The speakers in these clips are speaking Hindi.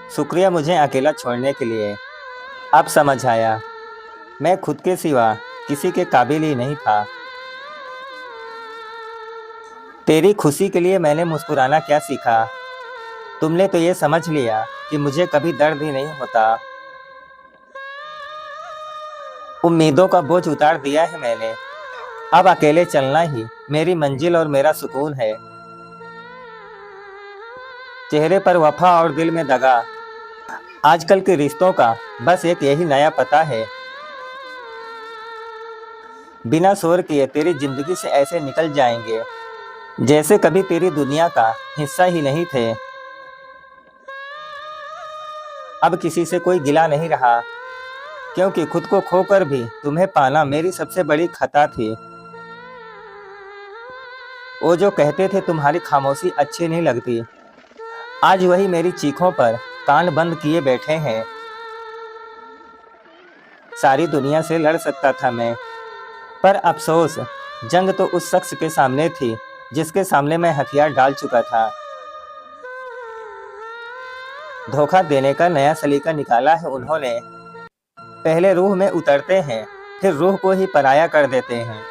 शुक्रिया मुझे अकेला छोड़ने के लिए। अब समझ आया, मैं खुद के सिवा किसी के काबिल ही नहीं था। तेरी खुशी के लिए मैंने मुस्कुराना क्या सीखा। तुमने तो ये समझ लिया कि मुझे कभी दर्द ही नहीं होता। उम्मीदों का बोझ उतार दिया है मैंने। अब अकेले चलना ही मेरी मंजिल और मेरा सुकून है। चेहरे पर वफा और दिल में दगा, आजकल के रिश्तों का बस एक यही नया पता है। बिना शोर किए तेरी जिंदगी से ऐसे निकल जाएंगे जैसे कभी तेरी दुनिया का हिस्सा ही नहीं थे। अब किसी से कोई गिला नहीं रहा, क्योंकि खुद को खोकर भी तुम्हें पाना मेरी सबसे बड़ी खता थी। वो जो कहते थे तुम्हारी खामोशी अच्छी नहीं लगती, आज वही मेरी चीखों पर कान बंद किए बैठे हैं। सारी दुनिया से लड़ सकता था मैं, पर अफसोस जंग तो उस शख्स के सामने थी जिसके सामने मैं हथियार डाल चुका था। धोखा देने का नया सलीका निकाला है उन्होंने। पहले रूह में उतरते हैं, फिर रूह को ही पराया कर देते हैं।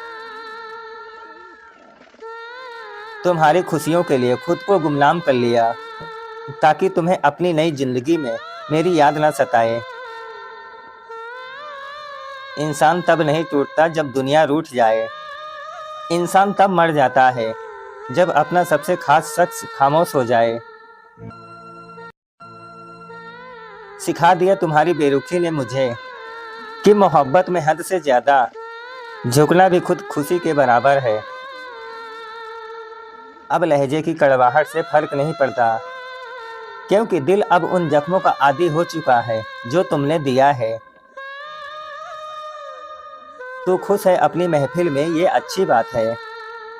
तुम्हारी खुशियों के लिए खुद को गुमनाम कर लिया, ताकि तुम्हें अपनी नई जिंदगी में मेरी याद न सताए। इंसान तब नहीं टूटता जब दुनिया रूठ जाए। इंसान तब मर जाता है जब अपना सबसे खास शख्स खामोश हो जाए। सिखा दिया तुम्हारी बेरुखी ने मुझे कि मोहब्बत में हद से ज्यादा झुकना भी खुद खुशी के बराबर है। अब लहजे की कड़वाहट से फर्क नहीं पड़ता, क्योंकि दिल अब उन जख्मों का आदी हो चुका है जो तुमने दिया है। तू खुश है अपनी महफिल में, ये अच्छी बात है,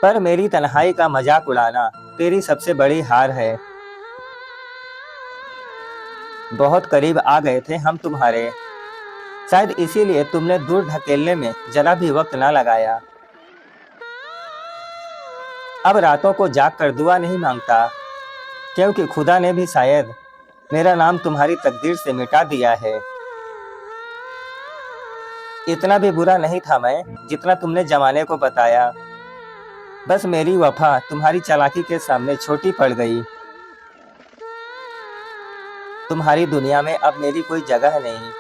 पर मेरी तन्हाई का मजाक उड़ाना तेरी सबसे बड़ी हार है। बहुत करीब आ गए थे हम तुम्हारे, शायद इसीलिए तुमने दूर ढकेलने में जरा भी वक्त ना लगाया। अब रातों को जाग कर दुआ नहीं मांगता, क्योंकि खुदा ने भी शायद मेरा नाम तुम्हारी तकदीर से मिटा दिया है। इतना भी बुरा नहीं था मैं जितना तुमने जमाने को बताया। बस मेरी वफा तुम्हारी चालाकी के सामने छोटी पड़ गई। तुम्हारी दुनिया में अब मेरी कोई जगह नहीं,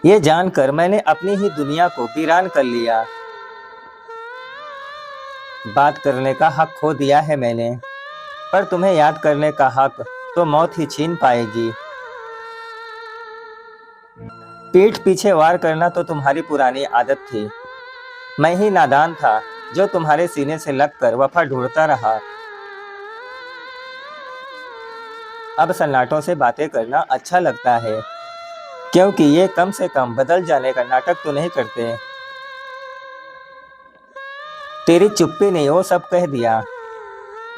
ये जानकर मैंने अपनी ही दुनिया को वीरान कर लिया। बात करने का हक खो दिया है मैंने, पर तुम्हें याद करने का हक तो मौत ही छीन पाएगी। पीठ पीछे वार करना तो तुम्हारी पुरानी आदत थी। मैं ही नादान था जो तुम्हारे सीने से लगकर वफा ढूंढता रहा। अब सन्नाटों से बातें करना अच्छा लगता है, क्योंकि ये कम से कम बदल जाने का नाटक तो नहीं करते। तेरी चुप्पी ने वो सब कह दिया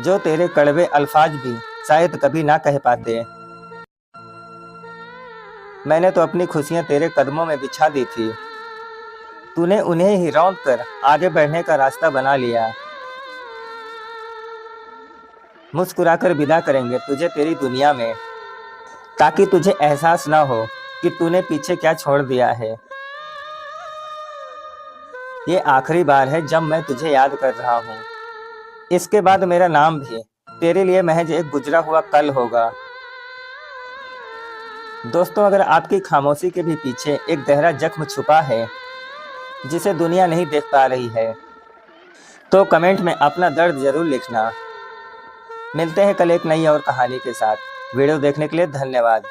जो तेरे कड़वे अल्फाज भी शायद कभी ना कह पाते। मैंने तो अपनी खुशियां तेरे कदमों में बिछा दी थी, तूने उन्हें ही रौंद कर आगे बढ़ने का रास्ता बना लिया। मुस्कुराकर विदा करेंगे तुझे तेरी दुनिया में, ताकि तुझे एहसास ना हो कि तूने पीछे क्या छोड़ दिया है। ये आखिरी बार है जब मैं तुझे याद कर रहा हूँ। इसके बाद मेरा नाम भी तेरे लिए महज एक गुजरा हुआ कल होगा। दोस्तों, अगर आपकी खामोशी के भी पीछे एक गहरा जख्म छुपा है जिसे दुनिया नहीं देख पा रही है, तो कमेंट में अपना दर्द जरूर लिखना। मिलते हैं कल एक नई और कहानी के साथ। वीडियो देखने के लिए धन्यवाद।